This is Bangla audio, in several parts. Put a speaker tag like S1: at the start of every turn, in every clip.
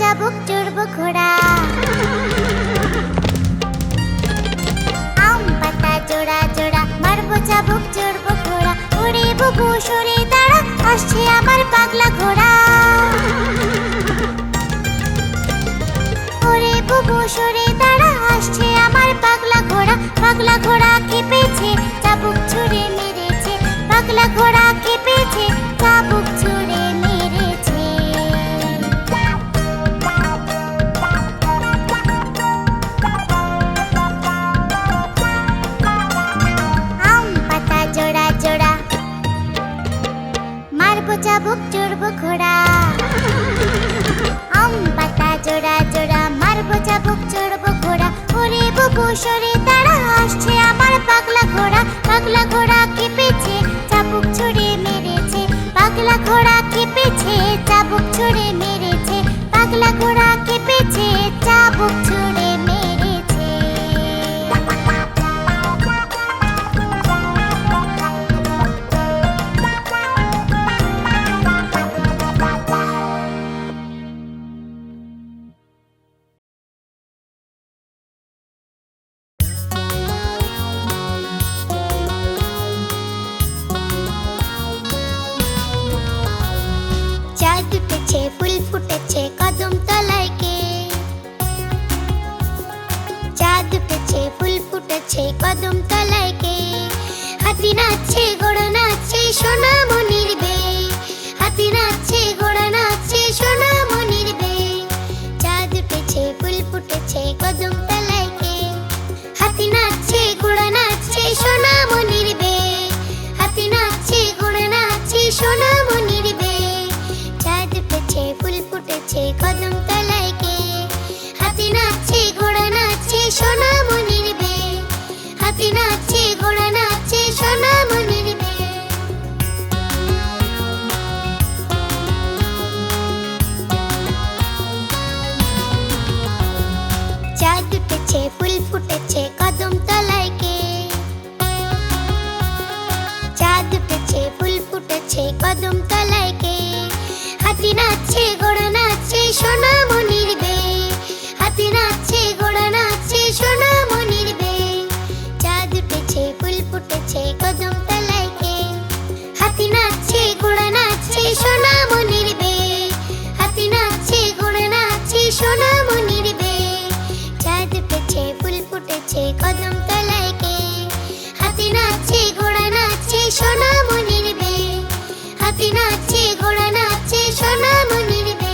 S1: চাবুক চড়ব ঘোড়া, আম পাতা জোড়া জোড়া, মারবো চাবুক চড়ব ঘোড়া। ওরে বুবু সরে দাঁড়া, আসছে আমার পাগলা ঘোড়া। ওরে বুবু সরে দাঁড়া, আসছে আমার পাগলা ঘোড়া। পাগলা ঘোড়া কেঁপেছে, চাবুক ছুঁড়ে মেরেছে। পাগলা ঘোড়া কেঁপেছে, চাবুক ছুঁড়ে মেরেছে। আম পাতা জোড়া জোড়া, মারবো চাবুক চড়ব ঘোড়া। আম পাতা জোড়া জোড়া, মারবো চাবুক চড়ব ঘোড়া। ওরে বুবু সরে দাঁড়া, আসছে আমার পাগলা ঘোড়া। পাগলা ঘোড়া কেঁপেছে, চাবুক ছুঁড়ে মেরেছে। পাগলা ঘোড়া কেঁপেছে, চাবুক ছুঁড়ে মেরেছে। পাগলা ঘোড়া কেঁপেছে, চাবুক ছুঁড়ে মেরেছে। চাঁদ উঠেছে, ফুল ফুটেছে কদম তলায় কে? চাঁদ উঠেছে, ফুল ফুটেছে কদম তলায় কে? হাতি নাচছে, ঘোড়া নাচছে, সোনা মনির বে। হাতি নাচছে, ঘোড়া নাচছে, সোনা মনির বে। চাঁদ উঠেছে, ফুল ফুটেছে কদম তলায় কে? হাতি নাচছে, ঘোড়া নাচছে, সোনা মনির বে। হাতি নাচছে, ঘোড়া নাচছে, সোনা মনির বে। চাঁদ উঠেছে, ফুল ফুটেছে কদম তলায় কে? হাতি নাচছে, ঘোড়া নাচছে, সোনা মনির বে। হাতি নাচছে, ঘোড়া নাচছে, সোনা মনির বে। চাঁদ উঠেছে, ফুল ফুটেছে কদম তলায় কে? চাঁদ উঠেছে, ফুল ফুটেছে কদম তলায় কে? হাতি নাচছে, ঘোড়া নাচছে, সোনা মনির বে। হাতি নাচছে, ঘোড়া নাচছে, সোনা মনির বে। চাঁদ উঠেছে, ফুল ফুটেছে কদম তলায় কে? হাতি নাচছে, ঘোড়া নাচছে, সোনা মনির বে। হাতি নাচছে, ঘোড়া নাচছে, সোনা মনির বে। চাঁদ উঠেছে, ফুল ফুটেছে কদম তলায় কে? হাতি নাচছে, ঘোড়া নাচছে, সোনা মনির বে। হাতি নাচছে, ঘোড়া নাচছে, সোনা মনির বে।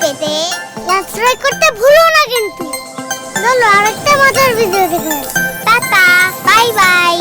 S1: পেতে সাবস্ক্রাইব করতে ভুলো না কিন্তু। চলো আরেকটা মজার ভিডিও দেখো। Tata, bye bye.